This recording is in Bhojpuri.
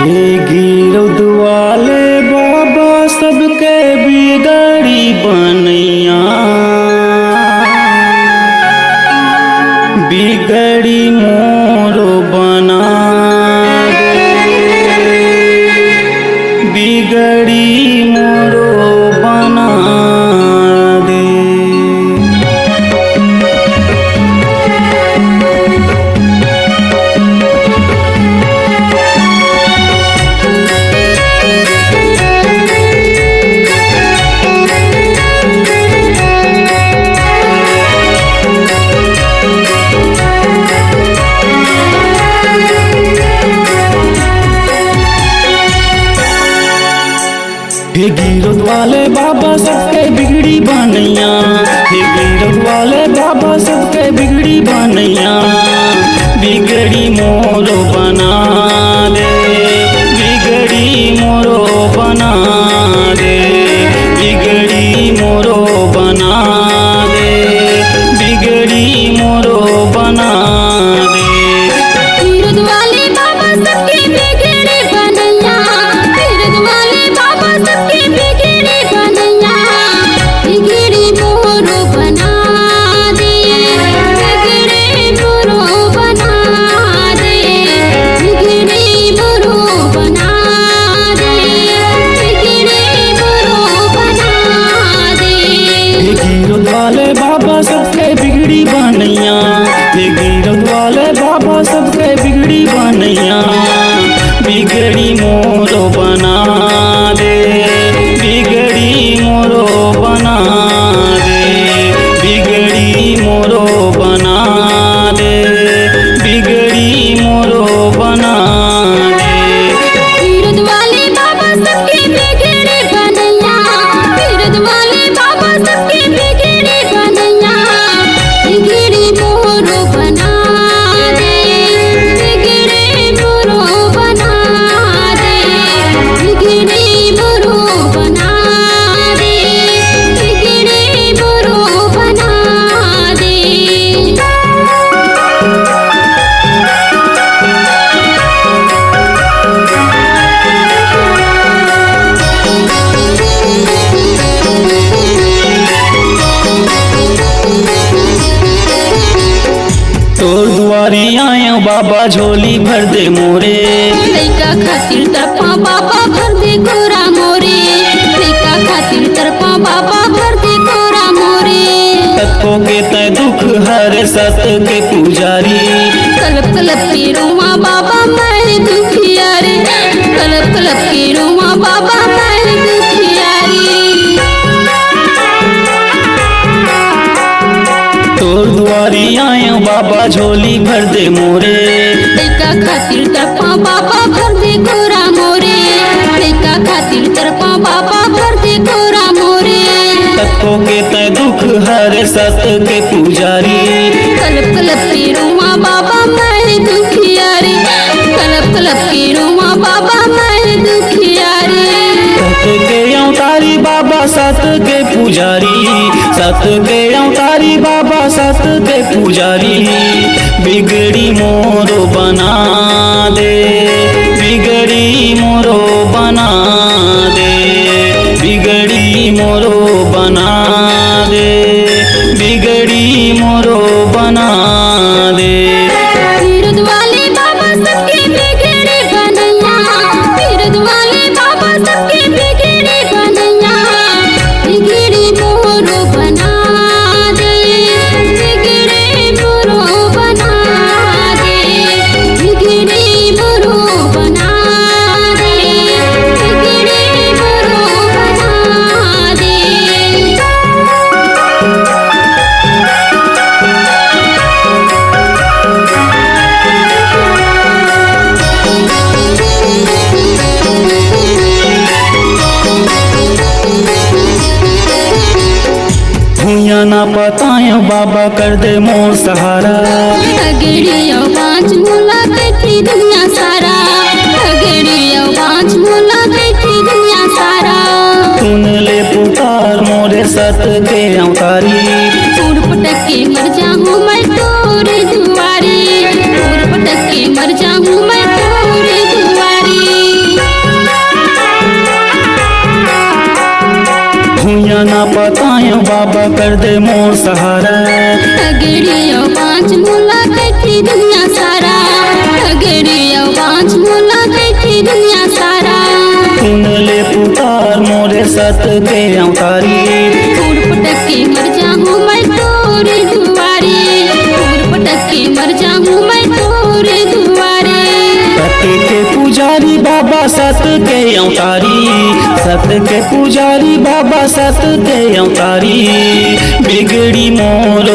गिरद वाले बाबा सबके बिगड़ी बनैया, बिगड़ी मोरो बना दे, बिगड़ी मोरो बना दे। हे गिरद वाले बाबा सबके बिगड़ी बनैया, हे गिरद वाले बाबा सबके बिगड़ी बनैया, बिगड़ी मोरो बना दे, बिगड़ी मोरो बना दे, बिगड़ी मोरो बना दे, बिगड़ी मोरो बना दे। गिरद वाले बाबा सबके बिगड़ी बनैया, गिरद वाले बाबा सबके बिगड़ी बनैया, बिगड़ी मोरो बना दे, बिगड़ी मोरो बना दे, बिगड़ी मोरो बना दे, बिगड़ी मोरो बना दे। हे गिरद वाले बाबा सबके बिगड़ी बनैया, हे गिरद वाले बाबा सबके बिगड़ी बनैया, बिगड़ी मोरो बना दे, बिगड़ी मोरो बना दे, बिगड़ी मोरो बना दे, बिगड़ी मोरो बना दे। गिरद वाले बाबा सबके बिगड़ी बनैया, गिरद वाले बाबा सबके बिगड़ी बनैया, बिगड़ी मोरो बना दे, बिगड़ी मोरो बना दे, बिगड़ी मोरो बना दे, बिगड़ी मोरो बना दे। तोर दुआरी आया बाबा झोली भर दे मोरे, लइका खातिर तरफा बाबा भर दे गोरा मोरे, लइका खातिर तरफा बाबा भर दे गोरा मोरे। तत्को के तय दुख हर सत के पुजारी, कलप कलप के रोमा बाबा मैं दुखिया रे, कलप कलप के रोमा बाबा मैं दुखिया रे। तोर दुआरी आया बाबा झोली भर दे मोरे, लइका खातिर तरफा बाबा भर दे गोरा मोरे, लइका खातिर तरफा बाबा भर दे गोरा मोरे। तत्को के तय दुख हर सत के पुजारी, कलप कलप के रोमा बाबा मैं दुखिया रे, कलप कलप के रोमा बाबा मैं दुखिया रे। सत के अवतारी बाबा सत के पुजारी, सत के अवतारी बाबा सत के पुजारी, बिगड़ी मोरो बना दे, बिगड़ी मोरो बना दे, बिगड़ी मोरो बना दे, बिगड़ी मोरो बना दे। गिरद वाले बाबा सबके बिगड़ी बनैया, गिरद वाले बाबा सबके बिगड़ी बनैया, बिगड़ी मोरो बना दे, बिगड़ी मोरो बना दे, बिगड़ी मोरो बना दे, बिगड़ी मोरो बना दे। भूया ना पतायो बाबा कर दे मोर सहारा, अगड़िया पाँच मोला देखी दुनिया सारा, अगड़िया पाँच मोला देखी दुनिया सारा। सुन ले पुकार मोरे सत के अवतारी, फूल पटक के मर जाऊं मैं तोरे दुआरे, फूल पटक के मर जाऊं मैं तोरे दुआरे। पतायो बाबा कर दे मोर सहारा। अगड़ियो पाँच मोला देखी दुनिया सारा, अगड़ियो पाँच मोला देखी दुनिया सारा। सुन ले पुकार मोरे सत के अवतारी, फूल पटक के मर जाऊँ मैं तोरे दुआरे, फूल पटक के मर जाऊँ मैं तोरे दुआरे। सत्य के पुजारी बाबा सत के अवतारी, सत्य के पुजारी बाबा सत के अवतारी। बिगड़ी मोर